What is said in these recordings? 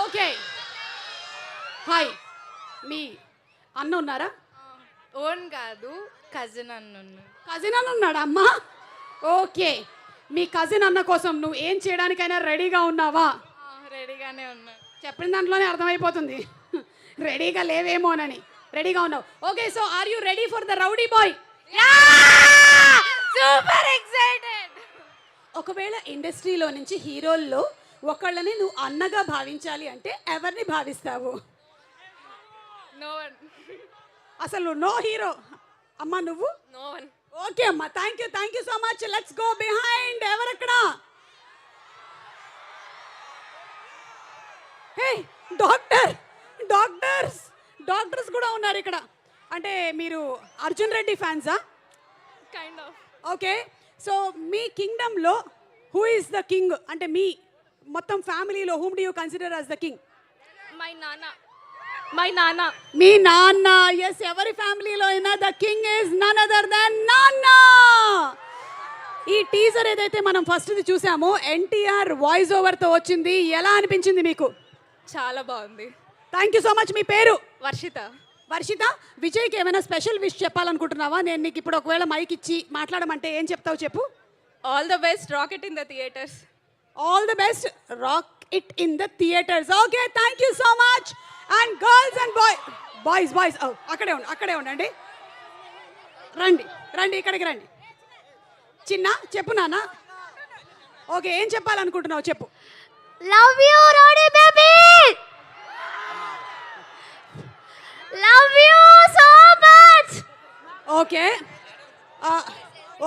Okay. Hi. మీ అన్న ఉన్నారా? Own కాదు, కజిన్ అన్నున్నాడు. కజిన్ అన్న ఉన్నాడా అమ్మా? ఓకే. మీ కజిన్ అన్న కోసం నువ్వు ఏం చేయడానికైనా రెడీగా ఉన్నావా? రెడీగానే ఉన్నా. చెప్పిన దాంట్లోనే అర్థమైపోతుంది రెడీగా లేవేమోనని. రెడీగా ఉన్నావు. Okay, so are you ready for the rowdy boy? Super excited. ఒకవేళ ఇండస్ట్రీలో నుంచి హీరోల్లో ఒకళ్ళని నువ్వు అన్నగా భావించాలి అంటే ఎవరిని భావిస్తావు? No one. అసలు నో హీరో. అమ్మా నువ్వు? No one. ఓకే అమ్మా, thank you so much. Let's go behind. ఎవరక్కడ? హే డాక్టర్స్ కూడా ఉన్నారు ఇక్కడ. అంటే మీరు అర్జున్ రెడ్డి ఫ్యాన్సా? Kind of. ఓకే, సో మీ కింగ్డమ్లో హూ ఇస్ ద కింగ్? అంటే మీ మొత్తం ఫ్యామిలీలో whom do you consider as the king? My నాన్న. మీ నాన్న. ఎస్, ఎవరి ఫ్యామిలీలో అయినా the king is none other than నాన్న. ఈ టీజర్ ఏదైతే మనం ఫస్ట్ది చూసామో ఎన్టీఆర్ వాయిస్ ఓవర్తో వచ్చింది, ఎలా అనిపించింది మీకు? చాలా బాగుంది. Thank you so much. మీ పేరు? వర్షిత. విజయ్కి ఏమైనా స్పెషల్ విష్ చెప్పాలనుకుంటున్నావా? నేను నీకు ఇప్పుడు ఒకవేళ మైక్ ఇచ్చి మాట్లాడమంటే ఏం చెప్తావు చెప్పు? All the best, rock it in the theatres. All the best, rock it in the theatres. Okay, thank you so much. And girls and boys అక్కడే ఉండండి. రండి ఇక్కడికి రండి. చిన్న చెప్పు నాన్న. ఓకే, ఏం చెప్పాలనుకుంటున్నావు చెప్పు. Love you rowdy baby, love you so much. Okay,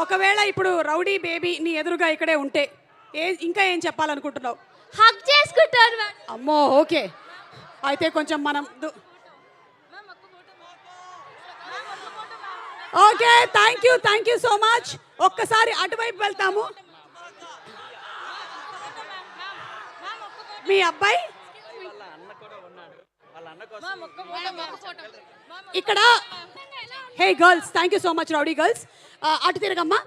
ఒకవేళ ఇప్పుడు రౌడీ బేబీ నీ ఎదురుగా ఇక్కడే ఉంటే ఇంకా ఏం చెప్పాలనుకుంటున్నావు? హగ్ చేసుకుంటాను. అమ్మో, ఓకే. అయితే కొంచెం మనం okay, thank you so much. ఒక్కసారి అటువైపు వెళ్తాము. మీ అబ్బాయి ఇక్కడ. Hey girls, thank you so much rowdy girls. అటు తిరగమ్మా.